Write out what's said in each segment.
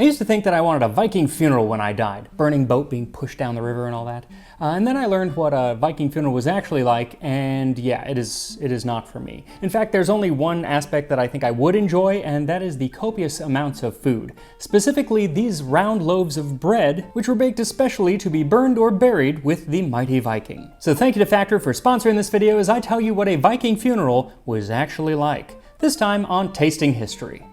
I used to think that I wanted a Viking funeral when I died, burning boat being pushed down the river and all that. And then I learned what a Viking funeral was actually like, and yeah, it is not for me. In fact, there's only one aspect that I think I would enjoy, and that is the copious amounts of food. Specifically, these round loaves of bread, which were baked especially to be burned or buried with the mighty Viking. So thank you to Factor for sponsoring this video as I tell you what a Viking funeral was actually like. This time on Tasting History.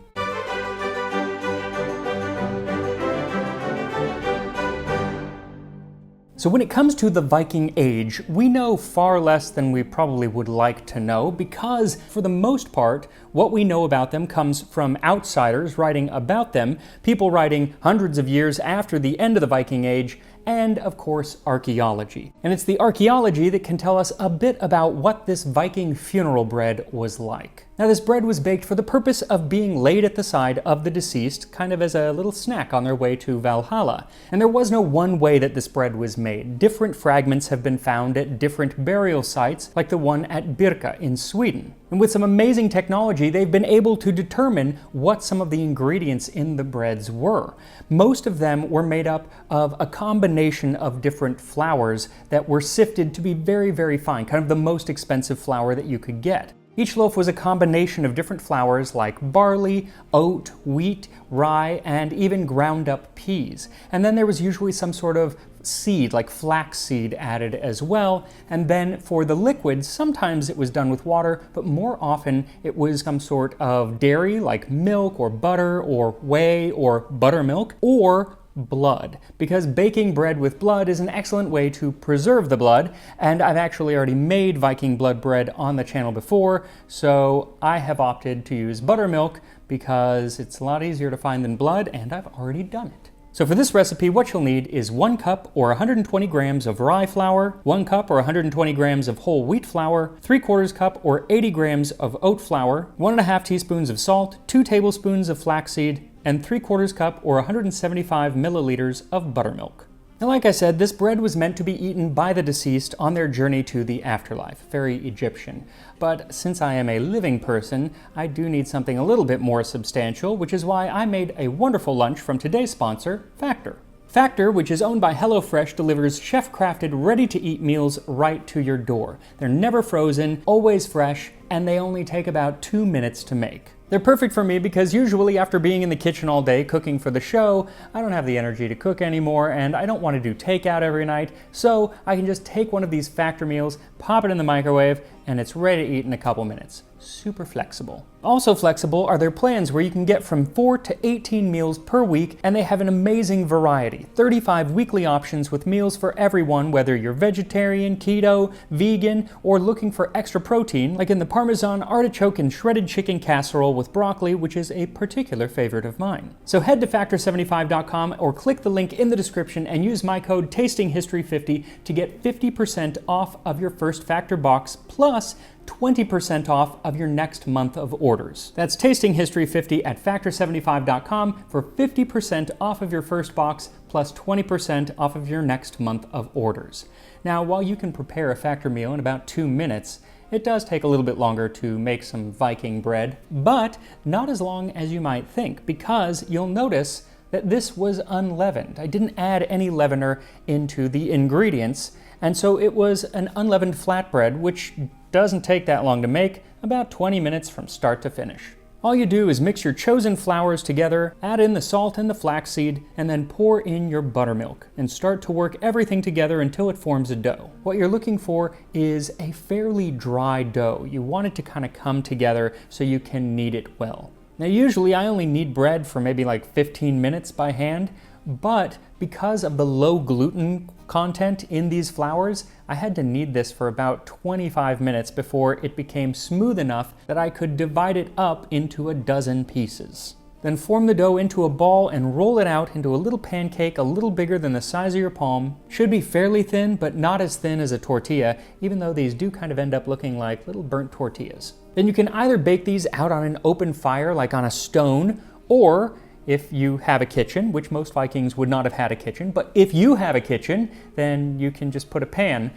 So when it comes to the Viking Age, we know far less than we probably would like to know because, for the most part, what we know about them comes from outsiders writing about them, people writing hundreds of years after the end of the Viking Age, and, of course, archaeology. And it's the archaeology that can tell us a bit about what this Viking funeral bread was like. Now, this bread was baked for the purpose of being laid at the side of the deceased, kind of as a little snack on their way to Valhalla. And there was no one way that this bread was made. Different fragments have been found at different burial sites, like the one at Birka in Sweden. And with some amazing technology, they've been able to determine what some of the ingredients in the breads were. Most of them were made up of a combination of different flours that were sifted to be very, very fine, kind of the most expensive flour that you could get. Each loaf was a combination of different flours like barley, oat, wheat, rye, and even ground up peas. And then there was usually some sort of seed, like flax seed, added as well. And then for the liquids, sometimes it was done with water, but more often it was some sort of dairy, like milk or butter or whey or buttermilk, or blood, because baking bread with blood is an excellent way to preserve the blood, and I've actually already made Viking blood bread on the channel before, so I have opted to use buttermilk because it's a lot easier to find than blood, and I've already done it. So for this recipe, what you'll need is 1 cup or 120 grams of rye flour, 1 cup or 120 grams of whole wheat flour, 3/4 cup or 80 grams of oat flour, 1.5 teaspoons of salt, 2 tablespoons of flaxseed, and 3/4 cup or 175 milliliters of buttermilk. Now, like I said, this bread was meant to be eaten by the deceased on their journey to the afterlife, very Egyptian. But since I am a living person, I do need something a little bit more substantial, which is why I made a wonderful lunch from today's sponsor, Factor. Factor, which is owned by HelloFresh, delivers chef-crafted, ready-to-eat meals right to your door. They're never frozen, always fresh, and they only take about 2 minutes to make. They're perfect for me because usually after being in the kitchen all day cooking for the show, I don't have the energy to cook anymore and I don't want to do takeout every night, so I can just take one of these Factor meals, pop it in the microwave, and it's ready to eat in a couple minutes. Super flexible. Also flexible are their plans where you can get from 4 to 18 meals per week, and they have an amazing variety. 35 weekly options with meals for everyone, whether you're vegetarian, keto, vegan, or looking for extra protein, like in the Parmesan artichoke and shredded chicken casserole with broccoli, which is a particular favorite of mine. So head to factor75.com or click the link in the description and use my code TASTINGHISTORY50 to get 50% off of your first Factor box, plus 20% off of your next month of orders. That's TastingHistory50 at Factor75.com for 50% off of your first box plus 20% off of your next month of orders. Now, while you can prepare a Factor meal in about 2 minutes, it does take a little bit longer to make some Viking bread, but not as long as you might think, because you'll notice that this was unleavened. I didn't add any leavener into the ingredients, and so it was an unleavened flatbread, which doesn't take that long to make, about 20 minutes from start to finish. All you do is mix your chosen flours together, add in the salt and the flaxseed, and then pour in your buttermilk, and start to work everything together until it forms a dough. What you're looking for is a fairly dry dough. You want it to kind of come together so you can knead it well. Now, usually I only knead bread for maybe like 15 minutes by hand, but because of the low gluten content in these flours, I had to knead this for about 25 minutes before it became smooth enough that I could divide it up into a dozen pieces. Then form the dough into a ball and roll it out into a little pancake a little bigger than the size of your palm. Should be fairly thin, but not as thin as a tortilla, even though these do kind of end up looking like little burnt tortillas. Then you can either bake these out on an open fire, like on a stone, or if you have a kitchen, which most Vikings would not have had a kitchen, but if you have a kitchen, then you can just put a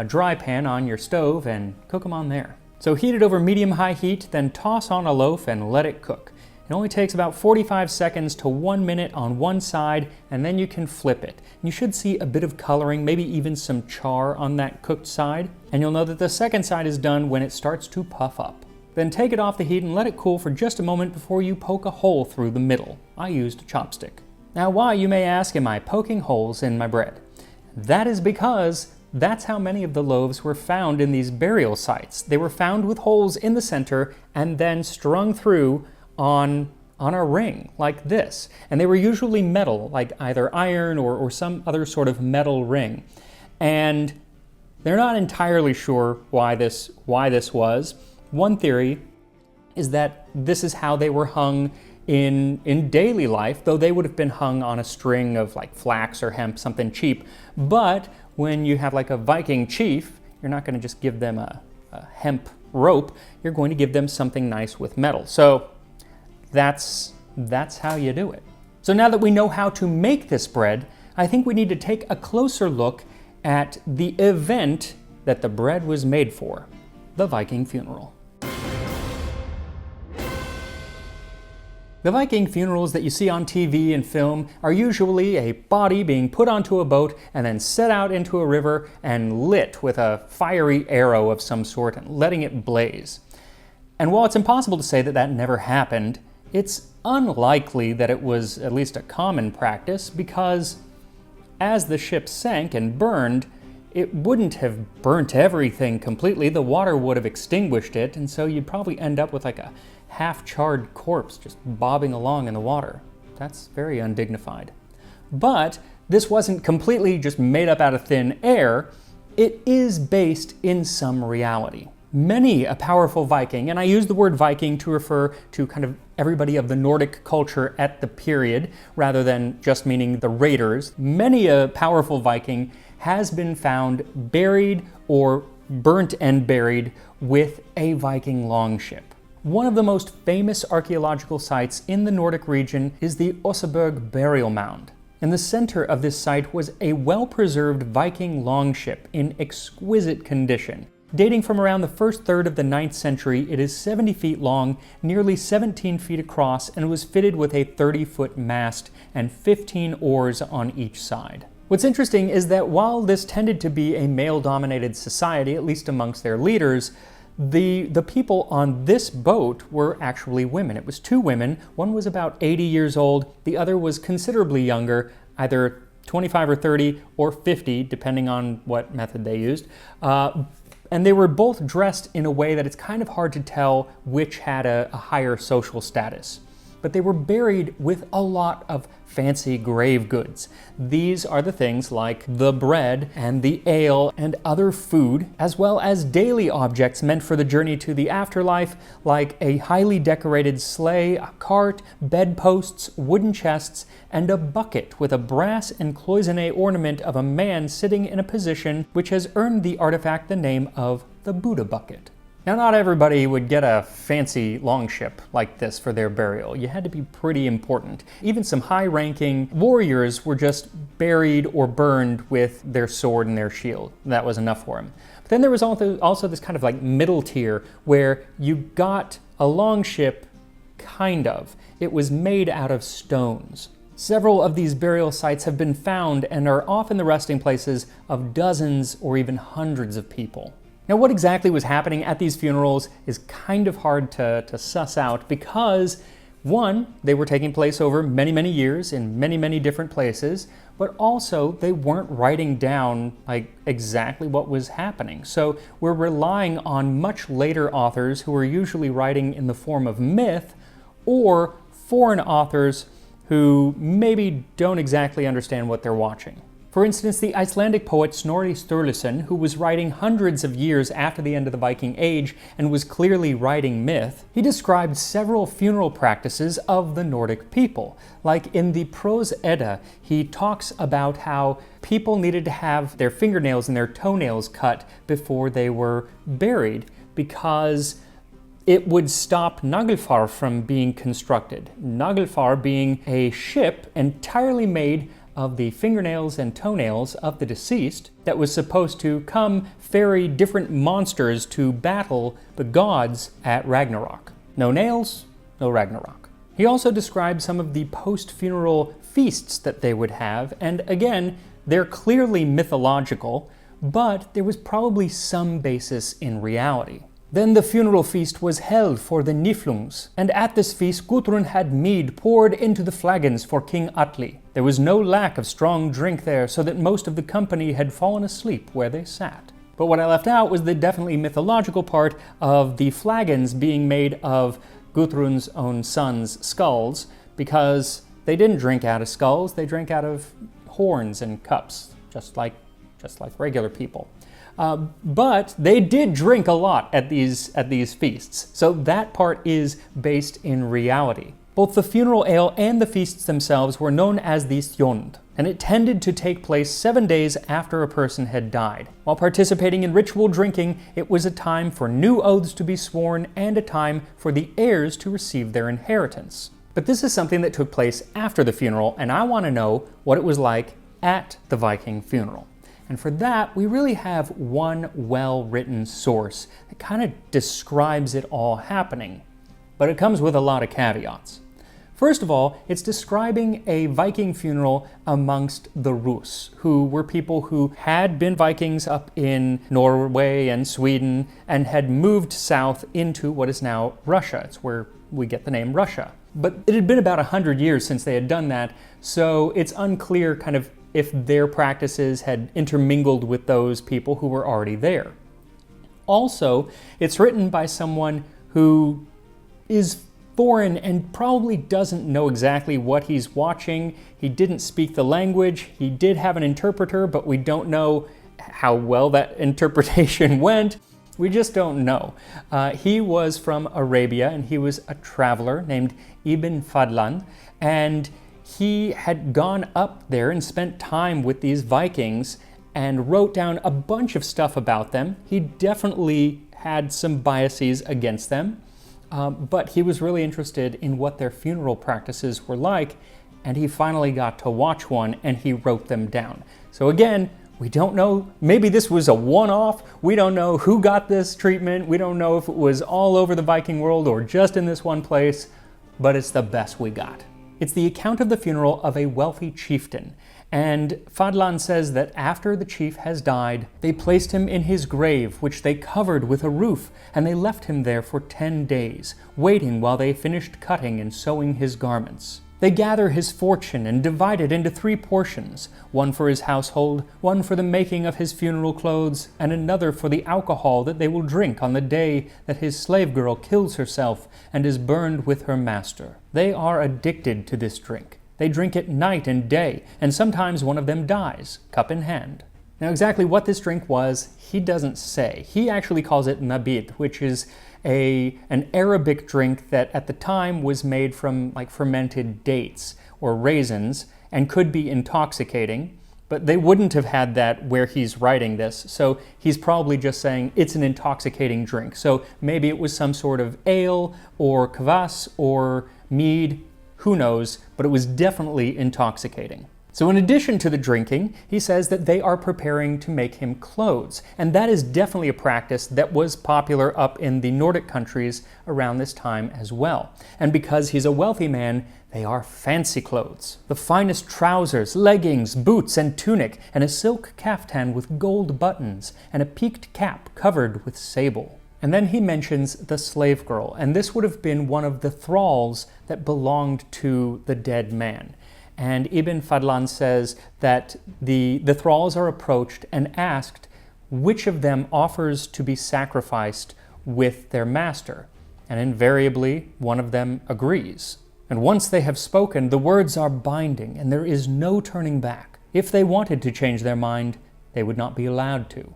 dry pan on your stove and cook them on there. So heat it over medium-high heat, then toss on a loaf and let it cook. It only takes about 45 seconds to 1 minute on one side, and then you can flip it. You should see a bit of coloring, maybe even some char on that cooked side, and you'll know that the second side is done when it starts to puff up. Then take it off the heat and let it cool for just a moment before you poke a hole through the middle. I used a chopstick. Now why, you may ask, am I poking holes in my bread? That is because that's how many of the loaves were found in these burial sites. They were found with holes in the center and then strung through on a ring like this. And they were usually metal, like either iron or some other sort of metal ring. And they're not entirely sure why this was. One theory is that this is how they were hung in daily life, though they would have been hung on a string of like flax or hemp, something cheap. But when you have like a Viking chief, you're not going to just give them a hemp rope, you're going to give them something nice with metal. So that's how you do it. So now that we know how to make this bread, I think we need to take a closer look at the event that the bread was made for, the Viking funeral. The Viking funerals that you see on TV and film are usually a body being put onto a boat and then set out into a river and lit with a fiery arrow of some sort and letting it blaze. And while it's impossible to say that that never happened, it's unlikely that it was at least a common practice because as the ship sank and burned, it wouldn't have burnt everything completely. The water would have extinguished it, and so you'd probably end up with like a half-charred corpse just bobbing along in the water. That's very undignified. But this wasn't completely just made up out of thin air. It is based in some reality. Many a powerful Viking, and I use the word Viking to refer to kind of everybody of the Nordic culture at the period, rather than just meaning the raiders. Many a powerful Viking has been found buried or burnt and buried with a Viking longship. One of the most famous archaeological sites in the Nordic region is the Oseberg burial mound. In the center of this site was a well-preserved Viking longship in exquisite condition. Dating from around the first third of the 9th century, it is 70 feet long, nearly 17 feet across, and was fitted with a 30-foot mast and 15 oars on each side. What's interesting is that while this tended to be a male-dominated society, at least amongst their leaders, the people on this boat were actually women. It was two women. One was about 80 years old. The other was considerably younger, either 25 or 30 or 50, depending on what method they used. And they were both dressed in a way that it's kind of hard to tell which had a higher social status. But they were buried with a lot of fancy grave goods. These are the things like the bread and the ale and other food, as well as daily objects meant for the journey to the afterlife, like a highly decorated sleigh, a cart, bedposts, wooden chests, and a bucket with a brass and cloisonné ornament of a man sitting in a position which has earned the artifact the name of the Buddha bucket. Now, not everybody would get a fancy longship like this for their burial. You had to be pretty important. Even some high-ranking warriors were just buried or burned with their sword and their shield. That was enough for them. But then there was also this kind of like middle tier where you got a longship, kind of. It was made out of stones. Several of these burial sites have been found and are often the resting places of dozens or even hundreds of people. Now, what exactly was happening at these funerals is kind of hard to suss out because, one, they were taking place over many, many years in many, many different places, but also they weren't writing down like exactly what was happening. So we're relying on much later authors who are usually writing in the form of myth or foreign authors who maybe don't exactly understand what they're watching. For instance, the Icelandic poet Snorri Sturluson, who was writing hundreds of years after the end of the Viking Age and was clearly writing myth, he described several funeral practices of the Nordic people. Like in the Prose Edda, he talks about how people needed to have their fingernails and their toenails cut before they were buried because it would stop Naglfar from being constructed. Naglfar being a ship entirely made of the fingernails and toenails of the deceased that was supposed to come ferry different monsters to battle the gods at Ragnarok. No nails, no Ragnarok. He also described some of the post-funeral feasts that they would have, and again, they're clearly mythological, but there was probably some basis in reality. Then the funeral feast was held for the Niflungs, and at this feast Gudrun had mead poured into the flagons for King Atli. There was no lack of strong drink there, so that most of the company had fallen asleep where they sat. But what I left out was the definitely mythological part of the flagons being made of Gudrun's own sons' skulls, because they didn't drink out of skulls, they drank out of horns and cups, just like regular people. But they did drink a lot at these feasts, so that part is based in reality. Both the funeral ale and the feasts themselves were known as the Stjond, and it tended to take place 7 days after a person had died. While participating in ritual drinking, it was a time for new oaths to be sworn and a time for the heirs to receive their inheritance. But this is something that took place after the funeral, and I want to know what it was like at the Viking funeral. And for that, we really have one well-written source that kind of describes it all happening. But it comes with a lot of caveats. First of all, it's describing a Viking funeral amongst the Rus, who were people who had been Vikings up in Norway and Sweden and had moved south into what is now Russia. It's where we get the name Russia. But it had been about 100 years since they had done that, so it's unclear kind of if their practices had intermingled with those people who were already there. Also, it's written by someone who is foreign and probably doesn't know exactly what he's watching. He didn't speak the language. He did have an interpreter, but we don't know how well that interpretation went. We just don't know. He was from Arabia, and he was a traveler named Ibn Fadlan, and he had gone up there and spent time with these Vikings and wrote down a bunch of stuff about them. He definitely had some biases against them, but he was really interested in what their funeral practices were like, and he finally got to watch one and he wrote them down. So again, we don't know, maybe this was a one-off. We don't know who got this treatment. We don't know if it was all over the Viking world or just in this one place, but it's the best we got. It's the account of the funeral of a wealthy chieftain, and Fadlan says that after the chief has died, they placed him in his grave, which they covered with a roof, and they left him there for 10 days, waiting while they finished cutting and sewing his garments. They gather his fortune and divide it into 3 portions, one for his household, one for the making of his funeral clothes, and another for the alcohol that they will drink on the day that his slave girl kills herself and is burned with her master. They are addicted to this drink. They drink it night and day, and sometimes one of them dies, cup in hand. Now exactly what this drink was, he doesn't say. He actually calls it nabid, which is an Arabic drink that at the time was made from like fermented dates or raisins and could be intoxicating, but they wouldn't have had that where he's writing this, so he's probably just saying it's an intoxicating drink. So maybe it was some sort of ale or kvass or mead, who knows, but it was definitely intoxicating. So in addition to the drinking, he says that they are preparing to make him clothes, and that is definitely a practice that was popular up in the Nordic countries around this time as well. And because he's a wealthy man, they are fancy clothes. The finest trousers, leggings, boots, and tunic, and a silk caftan with gold buttons, and a peaked cap covered with sable. And then he mentions the slave girl, and this would have been one of the thralls that belonged to the dead man. And Ibn Fadlan says that the thralls are approached and asked which of them offers to be sacrificed with their master. And invariably, one of them agrees. And once they have spoken, the words are binding, and there is no turning back. If they wanted to change their mind, they would not be allowed to.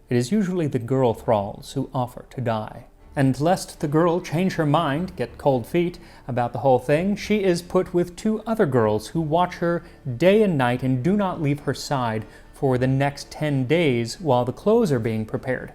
It is usually the girl thralls who offer to die. And lest the girl change her mind, get cold feet about the whole thing, she is put with 2 other girls who watch her day and night and do not leave her side for the next 10 days while the clothes are being prepared.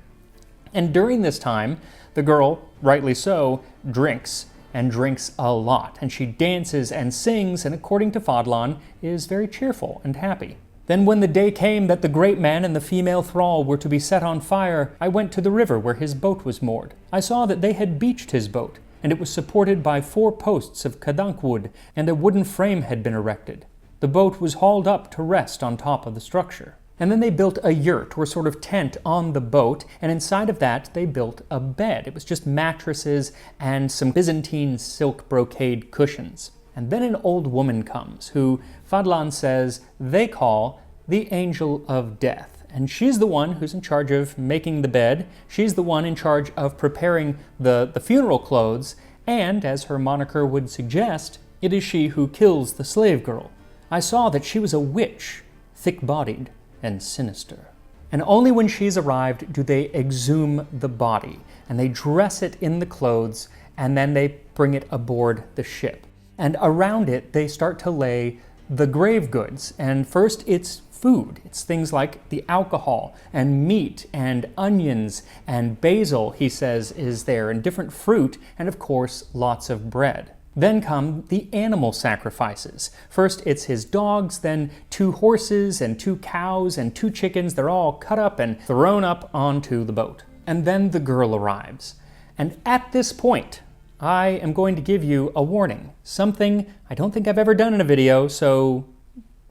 And during this time, the girl, rightly so, drinks, and drinks a lot. And she dances and sings, and according to Fadlan, is very cheerful and happy. Then when the day came that the great man and the female thrall were to be set on fire, I went to the river where his boat was moored. I saw that they had beached his boat, and it was supported by 4 posts of kadank wood, and a wooden frame had been erected. The boat was hauled up to rest on top of the structure. And then they built a yurt, or sort of tent, on the boat, and inside of that they built a bed. It was just mattresses and some Byzantine silk brocade cushions. And then an old woman comes, who Fadlan says they call the Angel of Death. And she's the one who's in charge of making the bed. She's the one in charge of preparing the funeral clothes. And, as her moniker would suggest, it is she who kills the slave girl. I saw that she was a witch, thick-bodied and sinister. And only when she's arrived do they exhume the body, and they dress it in the clothes, and then they bring it aboard the ship. And around it, they start to lay the grave goods. And first, it's food. It's things like the alcohol and meat and onions and basil, he says, is there, and different fruit, and of course, lots of bread. Then come the animal sacrifices. First, it's his dogs, then 2 horses and 2 cows and 2 chickens. They're all cut up and thrown up onto the boat. And then the girl arrives. And at this point, I am going to give you a warning. Something I don't think I've ever done in a video, so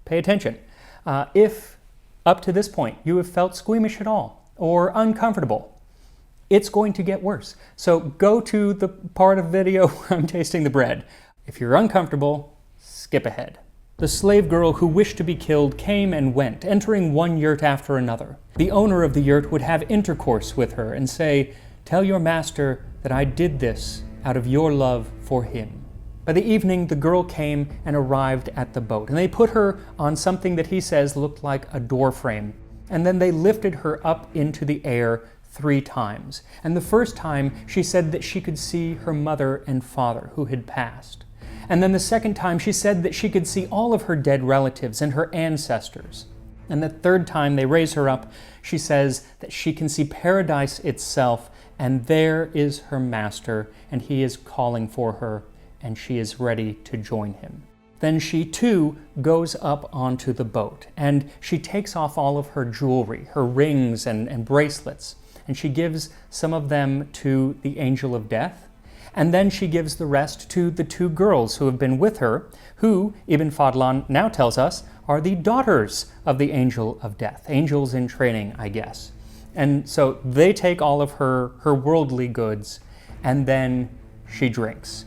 pay attention. If up to this point you have felt squeamish at all or uncomfortable, it's going to get worse. So go to the part of the video where I'm tasting the bread. If you're uncomfortable, skip ahead. The slave girl who wished to be killed came and went, entering one yurt after another. The owner of the yurt would have intercourse with her and say, "Tell your master that I did this out of your love for him." By the evening, the girl came and arrived at the boat, and they put her on something that he says looked like a door frame. And then they lifted her up into the air 3 times. And the first time, she said that she could see her mother and father who had passed. And then the second time, she said that she could see all of her dead relatives and her ancestors. And the third time they raise her up, she says that she can see paradise itself, and there is her master, and he is calling for her, and she is ready to join him. Then she too goes up onto the boat, and she takes off all of her jewelry, her rings and bracelets, and she gives some of them to the Angel of Death, and then she gives the rest to the 2 girls who have been with her, who, Ibn Fadlan now tells us, are the daughters of the Angel of Death, angels in training, I guess. And so they take all of her worldly goods, and then she drinks.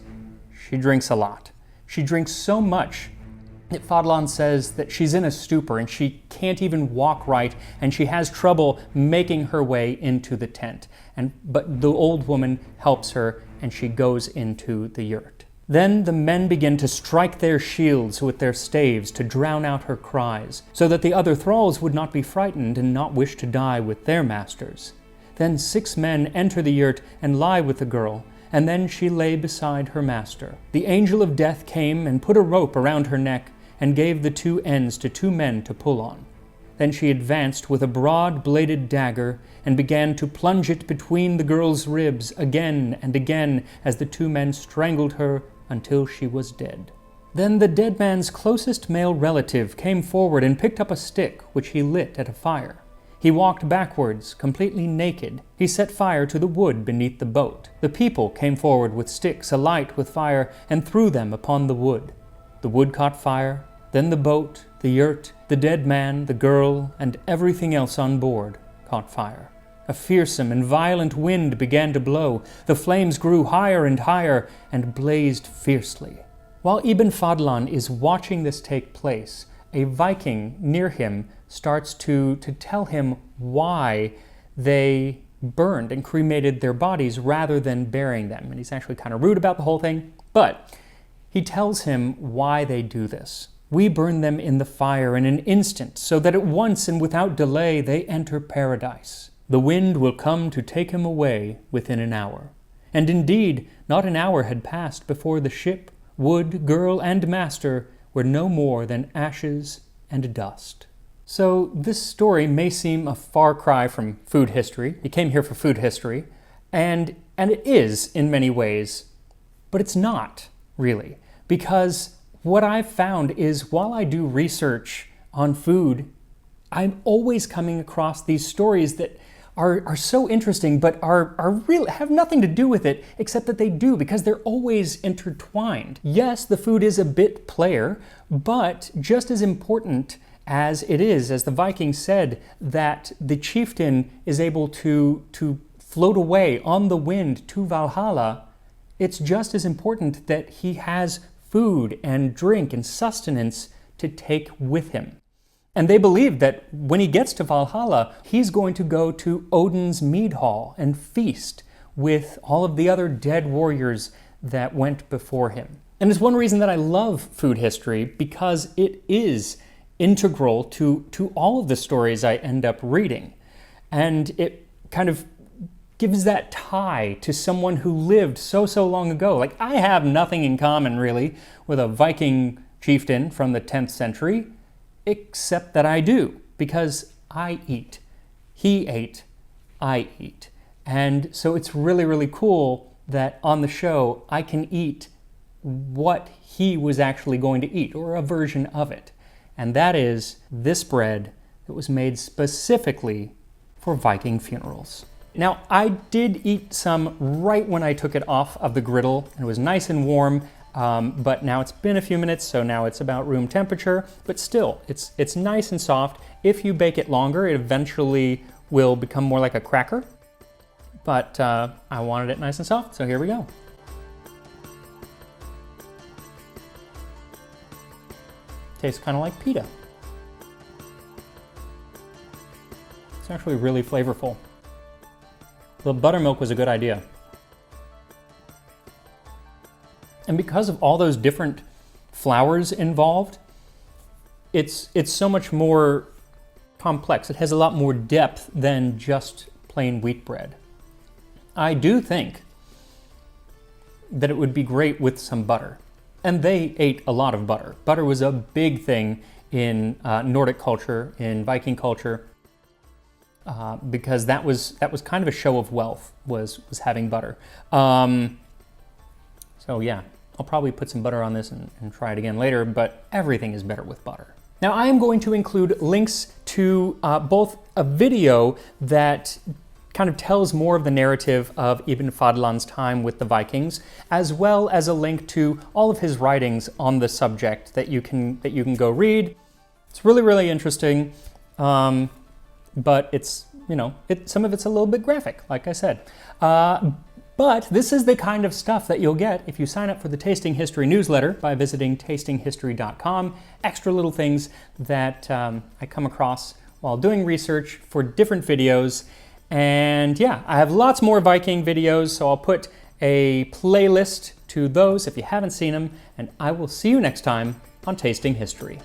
She drinks a lot. She drinks so much that Fadlan says that she's in a stupor and she can't even walk right, and she has trouble making her way into the tent. But the old woman helps her, and she goes into the yurt. Then the men begin to strike their shields with their staves to drown out her cries, so that the other thralls would not be frightened and not wish to die with their masters. Then 6 men enter the yurt and lie with the girl, and then she lay beside her master. The Angel of Death came and put a rope around her neck and gave the 2 ends to 2 men to pull on. Then she advanced with a broad-bladed dagger and began to plunge it between the girl's ribs again and again as the 2 men strangled her until she was dead. Then the dead man's closest male relative came forward and picked up a stick, which he lit at a fire. He walked backwards, completely naked. He set fire to the wood beneath the boat. The people came forward with sticks alight with fire and threw them upon the wood. The wood caught fire, then the boat, the yurt, the dead man, the girl, and everything else on board caught fire. A fearsome and violent wind began to blow. The flames grew higher and higher and blazed fiercely. While Ibn Fadlan is watching this take place, a Viking near him starts to tell him why they burned and cremated their bodies rather than burying them. And he's actually kind of rude about the whole thing, but he tells him why they do this. We burn them in the fire in an instant, so that at once and without delay they enter paradise. The wind will come to take him away within an hour. And indeed, not an hour had passed before the ship, wood, girl, and master were no more than ashes and dust. So this story may seem a far cry from food history. You came here for food history, and it is in many ways, but it's not really, because what I've found is while I do research on food, I'm always coming across these stories that are so interesting, but are real, have nothing to do with it, except that they do, because they're always intertwined. Yes, the food is a bit player, but just as important as it is, as the Vikings said, that the chieftain is able to float away on the wind to Valhalla, it's just as important that he has food and drink and sustenance to take with him. And they believe that when he gets to Valhalla, he's going to go to Odin's mead hall and feast with all of the other dead warriors that went before him. And it's one reason that I love food history, because it is integral to all of the stories I end up reading. And it kind of gives that tie to someone who lived so long ago. Like, I have nothing in common, really, with a Viking chieftain from the 10th century, except that I do, because I eat. He ate, I eat. And so it's really cool that on the show I can eat what he was actually going to eat, or a version of it. And that is this bread that was made specifically for Viking funerals. Now, I did eat some right when I took it off of the griddle, and it was nice and warm, but now it's been a few minutes, so now it's about room temperature, but still, it's nice and soft. If you bake it longer, it eventually will become more like a cracker, but I wanted it nice and soft, so here we go. Tastes kind of like pita. It's actually really flavorful. The buttermilk was a good idea. And because of all those different flours involved, it's so much more complex. It has a lot more depth than just plain wheat bread. I do think that it would be great with some butter. And they ate a lot of butter. Butter was a big thing in Nordic culture, in Viking culture, because that was kind of a show of wealth, was having butter. So yeah, I'll probably put some butter on this and try it again later, but everything is better with butter. Now, I am going to include links to both a video that kind of tells more of the narrative of Ibn Fadlan's time with the Vikings, as well as a link to all of his writings on the subject that you can go read. It's really interesting, but it's, you know, some of it's a little bit graphic, like I said. But this is the kind of stuff that you'll get if you sign up for the Tasting History newsletter by visiting tastinghistory.com. Extra little things that I come across while doing research for different videos. And yeah, I have lots more Viking videos, so I'll put a playlist to those if you haven't seen them, and I will see you next time on Tasting History.